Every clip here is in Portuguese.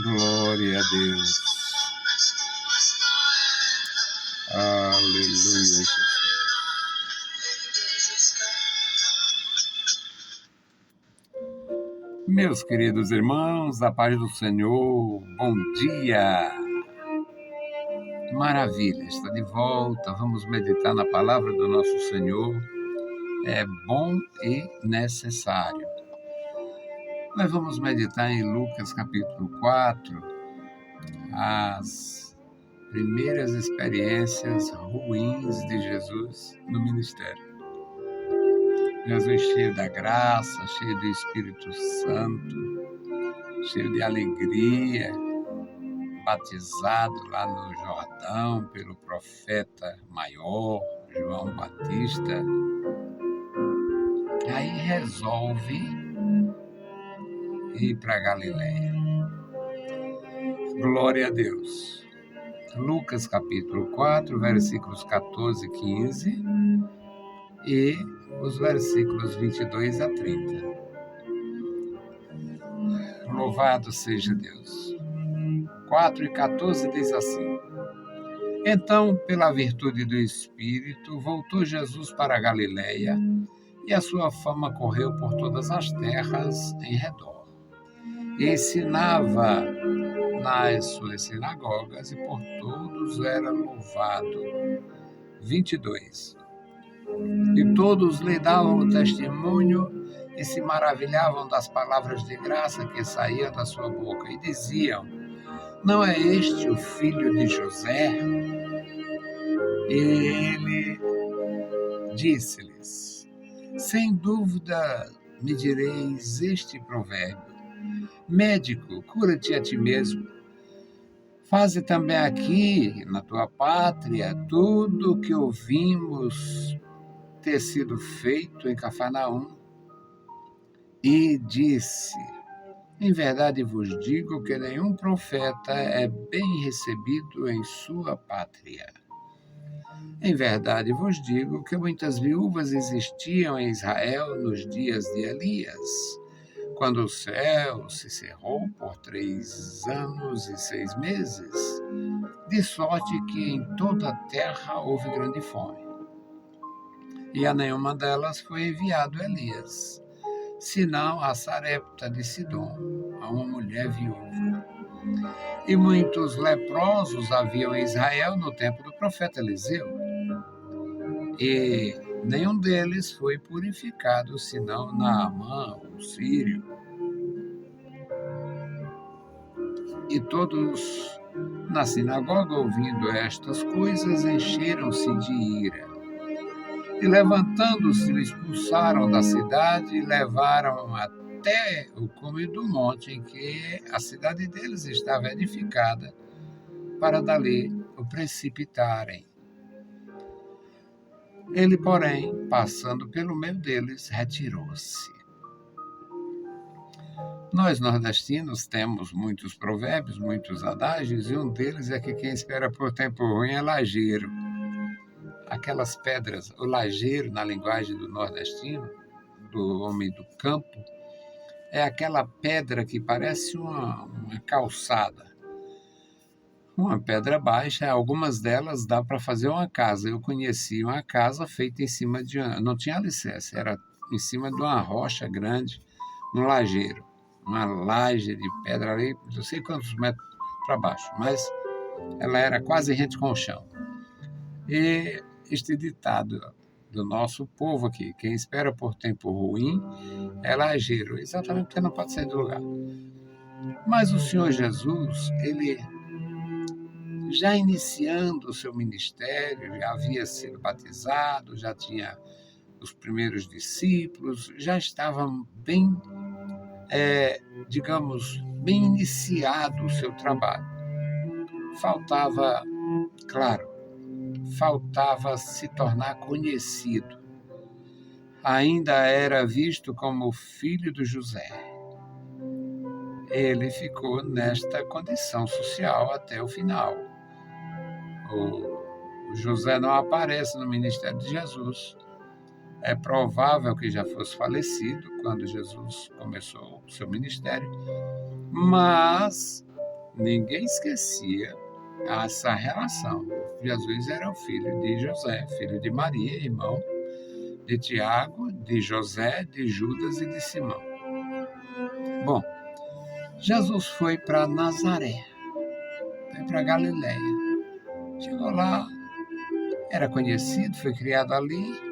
Glória a Deus. Aleluia, Jesus. Meus queridos irmãos, a paz do Senhor, bom dia. Maravilha, está de volta. Vamos meditar na palavra do nosso Senhor. É bom e necessário. Nós vamos meditar em Lucas capítulo 4, as primeiras experiências ruins de Jesus no ministério. Jesus cheio da graça, cheio do Espírito Santo, cheio de alegria, batizado lá no Jordão pelo profeta maior, João Batista. Aí resolve ir para Galiléia. Glória a Deus. Lucas capítulo 4, versículos 14 e 15 e os versículos 22 a 30. Louvado seja Deus. 4 e 14 diz assim: Então, pela virtude do Espírito, voltou Jesus para a Galiléia, e a sua fama correu por todas as terras em redor. E ensinava nas suas sinagogas, e por todos era louvado. 22. E todos lhe davam o testemunho e se maravilhavam das palavras de graça que saíam da sua boca, e diziam: Não é este o filho de José? E ele disse-lhes: Sem dúvida me direis este provérbio: Médico, cura-te a ti mesmo. Faze também aqui, na tua pátria, tudo o que ouvimos ter sido feito em Cafarnaum. E disse: Em verdade vos digo que nenhum profeta é bem recebido em sua pátria. Em verdade vos digo que muitas viúvas existiam em Israel nos dias de Elias, quando o céu se cerrou por 3 anos e 6 meses, de sorte que em toda a terra houve grande fome. E a nenhuma delas foi enviado Elias, senão a Sarepta de Sidom, a uma mulher viúva. E muitos leprosos haviam em Israel no tempo do profeta Eliseu, e nenhum deles foi purificado, senão Naamã, o sírio. E todos na sinagoga, ouvindo estas coisas, encheram-se de ira. E levantando-se, o expulsaram da cidade e levaram até o cume do monte em que a cidade deles estava edificada, para dali o precipitarem. Ele, porém, passando pelo meio deles, retirou-se. Nós, nordestinos, temos muitos provérbios, muitos adágios, e um deles é que quem espera por tempo ruim é lajeiro. Aquelas pedras, o lajeiro, na linguagem do nordestino, do homem do campo, é aquela pedra que parece uma calçada. Uma pedra baixa, algumas delas dá para fazer uma casa. Eu conheci uma casa feita em cima de não tinha alicerce, era em cima de uma rocha grande, um lajeiro, uma laje de pedra ali, não sei quantos metros para baixo, mas ela era quase rente com o chão. E este ditado do nosso povo aqui: quem espera por tempo ruim é lajeiro, exatamente porque não pode sair do lugar. Mas o Senhor Jesus, ele já iniciando o seu ministério, já havia sido batizado, já tinha os primeiros discípulos, já estava bem, bem iniciado o seu trabalho. Faltava se tornar conhecido. Ainda era visto como o filho de José. Ele ficou nesta condição social até o final. O José não aparece no ministério de Jesus. É provável que já fosse falecido quando Jesus começou o seu ministério, mas ninguém esquecia essa relação. Jesus era o filho de José, filho de Maria, irmão de Tiago, de José, de Judas e de Simão. Bom, Jesus foi para Nazaré, foi para Galiléia. Chegou lá, era conhecido, foi criado ali.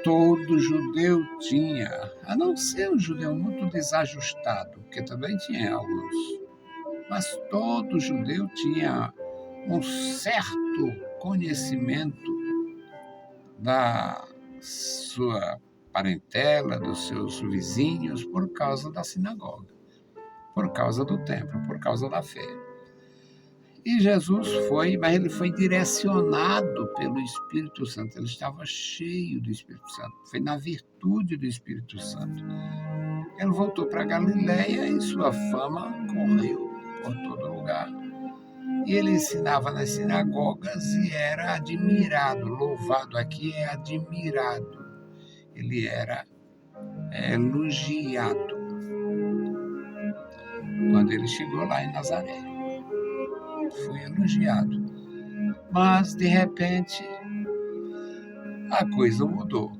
Todo judeu tinha, a não ser um judeu muito desajustado, porque também tinha alguns, mas todo judeu tinha um certo conhecimento da sua parentela, dos seus vizinhos, por causa da sinagoga, por causa do templo, por causa da fé. E Jesus foi, mas ele foi direcionado pelo Espírito Santo, ele estava cheio do Espírito Santo, foi na virtude do Espírito Santo. Ele voltou para Galiléia e sua fama correu por todo lugar. E ele ensinava nas sinagogas e era admirado, louvado aqui é admirado. Ele era elogiado quando ele chegou lá em Nazaré. Foi elogiado. Mas, de repente, a coisa mudou.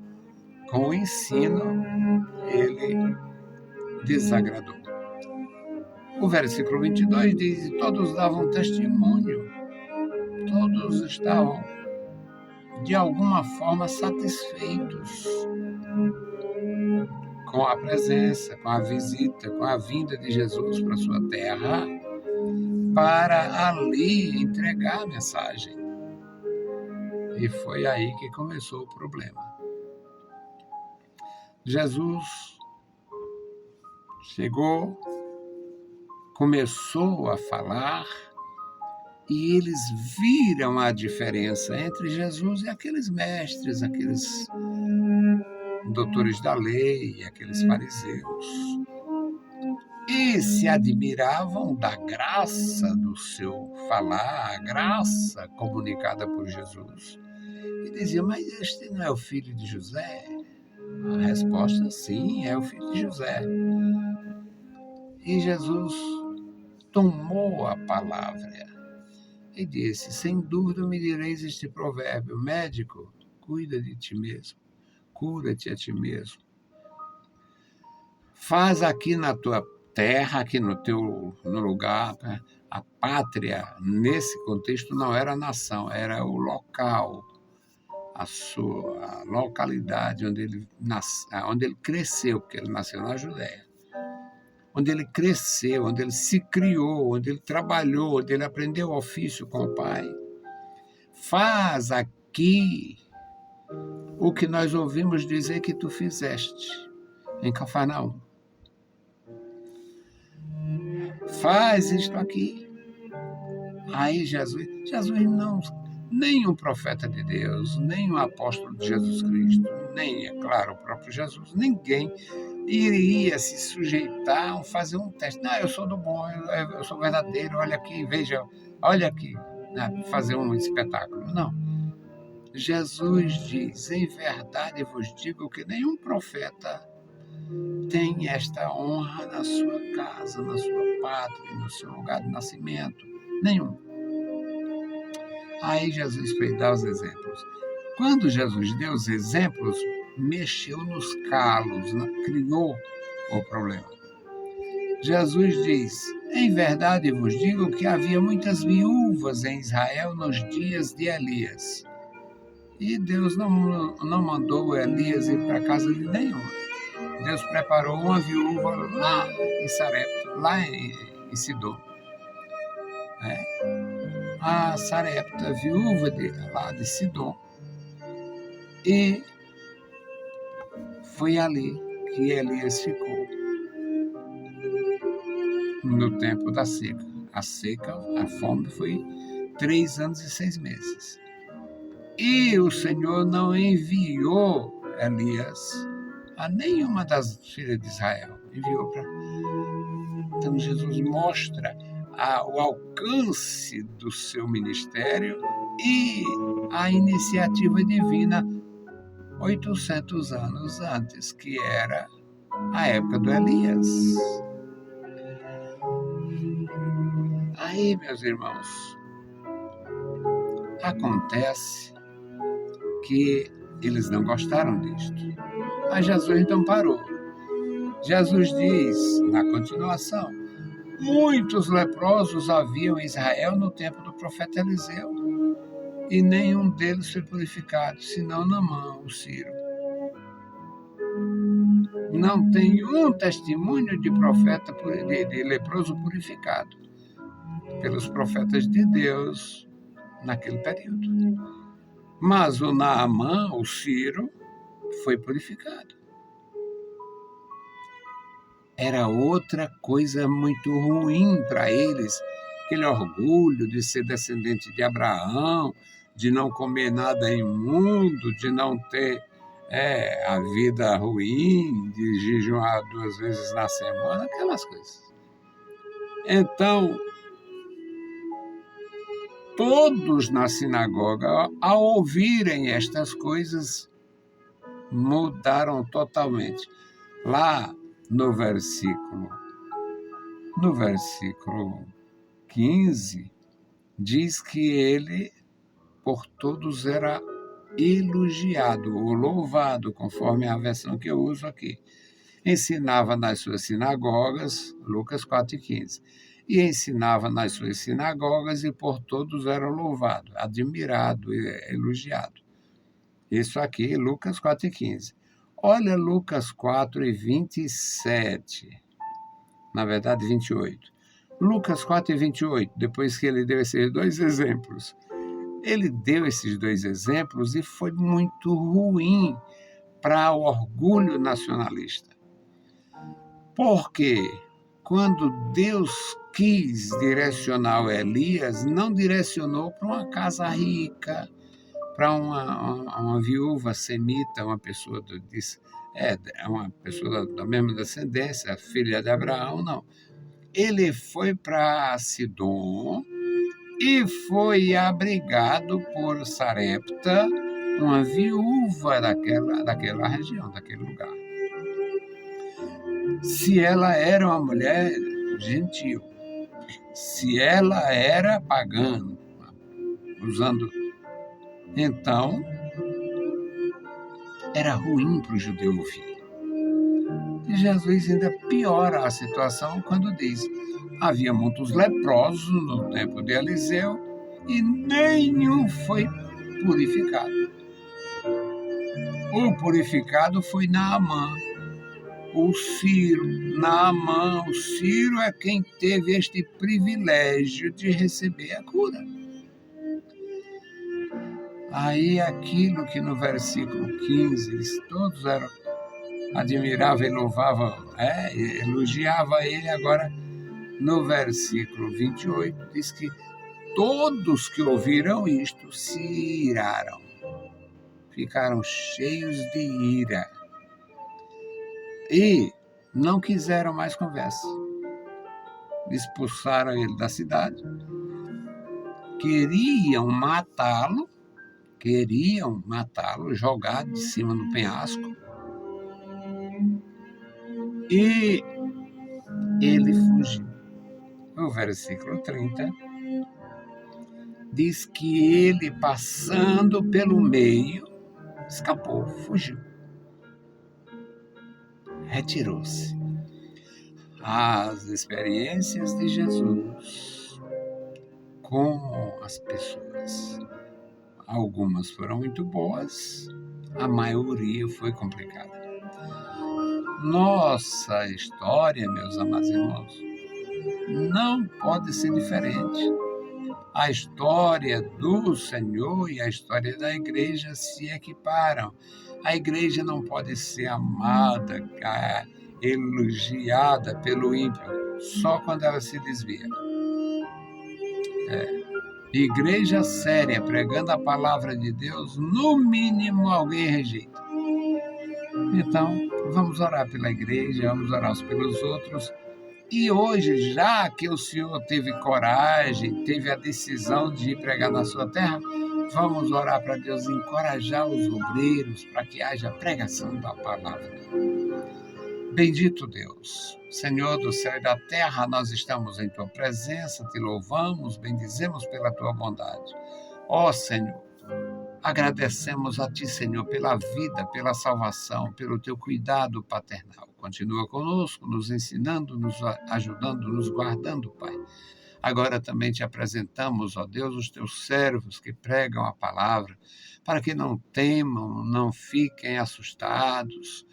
Com o ensino, ele desagradou. O versículo 22 diz: todos davam testemunho, todos estavam, de alguma forma, satisfeitos com a presença, com a visita, com a vinda de Jesus para a sua terra, para ali entregar a mensagem. E foi aí que começou o problema. Jesus chegou, começou a falar, e eles viram a diferença entre Jesus e aqueles mestres, aqueles doutores da lei, aqueles fariseus. E se admiravam da graça do seu falar, a graça comunicada por Jesus. E diziam, mas este não é o filho de José? A resposta, sim, é o filho de José. E Jesus tomou a palavra e disse, sem dúvida me direis este provérbio, médico, cuida de ti mesmo, cura-te a ti mesmo. Faz aqui na tua terra, aqui no lugar, a pátria, nesse contexto, não era a nação, era o local, a sua localidade onde ele cresceu, porque ele nasceu na Judéia. Onde ele cresceu, onde ele se criou, onde ele trabalhou, onde ele aprendeu o ofício com o Pai. Faz aqui o que nós ouvimos dizer que tu fizeste em Cafarnaum. Faz isto aqui. Aí Jesus não, nem um profeta de Deus, nem um apóstolo de Jesus Cristo, nem, é claro, o próprio Jesus, ninguém iria se sujeitar a fazer um teste. Não, eu sou do bom, eu sou verdadeiro, olha aqui, veja, olha aqui, né, fazer um espetáculo. Não. Jesus diz, em verdade vos digo que nenhum profeta tem esta honra na sua casa, na sua pátria, no seu lugar de nascimento. Nenhum. Aí Jesus foi dar os exemplos. Quando Jesus deu os exemplos, mexeu nos calos, criou o problema. Jesus diz, em verdade vos digo que havia muitas viúvas em Israel nos dias de Elias. E Deus não mandou Elias ir para casa de nenhuma. Deus preparou uma viúva lá em Sarepta, lá em Sidom. A Sarepta, viúva lá de Sidom. E foi ali que Elias ficou, no tempo da seca. A fome foi 3 anos e 6 meses. E o Senhor não enviou Elias a nenhuma das filhas de Israel. Enviou para... Então Jesus mostra o alcance do seu ministério e a iniciativa divina 800 anos antes, que era a época do Elias. Aí, meus irmãos, acontece que eles não gostaram disto. Mas Jesus então parou. Jesus diz, na continuação, muitos leprosos haviam em Israel no tempo do profeta Eliseu, e nenhum deles foi purificado, senão Naamã, o Sírio. Não tem um testemunho de profeta de leproso purificado pelos profetas de Deus naquele período. Mas o Naamã, o Sírio, foi purificado. Era outra coisa muito ruim para eles, aquele orgulho de ser descendente de Abraão, de não comer nada imundo, de não ter a vida ruim, de jejuar 2 vezes na semana, aquelas coisas. Então, todos na sinagoga, ao ouvirem estas coisas, mudaram totalmente. Lá no versículo 15, diz que ele, por todos, era elogiado ou louvado, conforme a versão que eu uso aqui. Ensinava nas suas sinagogas, Lucas 4:15, e ensinava nas suas sinagogas e por todos era louvado, admirado, elogiado. Isso aqui, Lucas 4:15. Olha Lucas 4:27, na verdade 28. Lucas 4:28, depois que ele deu esses 2 exemplos. Ele deu esses 2 exemplos e foi muito ruim para o orgulho nacionalista. Porque quando Deus quis direcionar o Elias, não direcionou para uma casa rica, para uma viúva semita, uma pessoa uma pessoa da mesma descendência, filha de Abraão, não. Ele foi para Sidom e foi abrigado por Sarepta, uma viúva daquela região, daquele lugar. Se ela era uma mulher gentil, se ela era pagã, então era ruim para o judeu ouvir. E Jesus ainda piora a situação quando diz: havia muitos leprosos no tempo de Eliseu e nenhum foi purificado. O purificado foi Naamã, o Sírio. Naamã, o Sírio, é quem teve este privilégio de receber a cura. Aí aquilo que no versículo 15 eles todos admiravam e louvavam, elogiavam ele, agora no versículo 28 diz que todos que ouviram isto se iraram, ficaram cheios de ira e não quiseram mais conversa. Expulsaram ele da cidade, queriam matá-lo, jogado de cima do penhasco, e ele fugiu. O versículo 30 diz que ele, passando pelo meio, escapou, fugiu, retirou-se. As experiências de Jesus com as pessoas, algumas foram muito boas, a maioria foi complicada. Nossa história, meus amados irmãos, não pode ser diferente. A história do Senhor e a história da igreja se equiparam. A igreja não pode ser amada, elogiada pelo ímpio, só quando ela se desvia. Igreja séria, pregando a palavra de Deus, no mínimo alguém rejeita. Então, vamos orar pela igreja, vamos orar pelos outros. E hoje, já que o Senhor teve coragem, teve a decisão de ir pregar na sua terra, vamos orar para Deus encorajar os obreiros para que haja pregação da palavra. Bendito Deus, Senhor do céu e da terra, nós estamos em tua presença, te louvamos, bendizemos pela tua bondade. Ó Senhor, agradecemos a ti, Senhor, pela vida, pela salvação, pelo teu cuidado paternal. Continua conosco, nos ensinando, nos ajudando, nos guardando, Pai. Agora também te apresentamos, ó Deus, os teus servos que pregam a palavra, para que não temam, não fiquem assustados,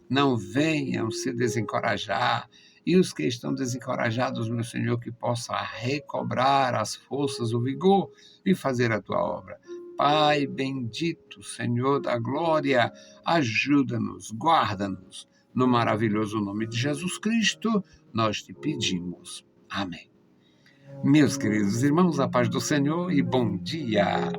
não venham se desencorajar, e os que estão desencorajados, meu Senhor, que possa recobrar as forças, o vigor e fazer a tua obra. Pai bendito, Senhor da glória, ajuda-nos, guarda-nos. No maravilhoso nome de Jesus Cristo, nós te pedimos. Amém. Meus queridos irmãos, a paz do Senhor e bom dia.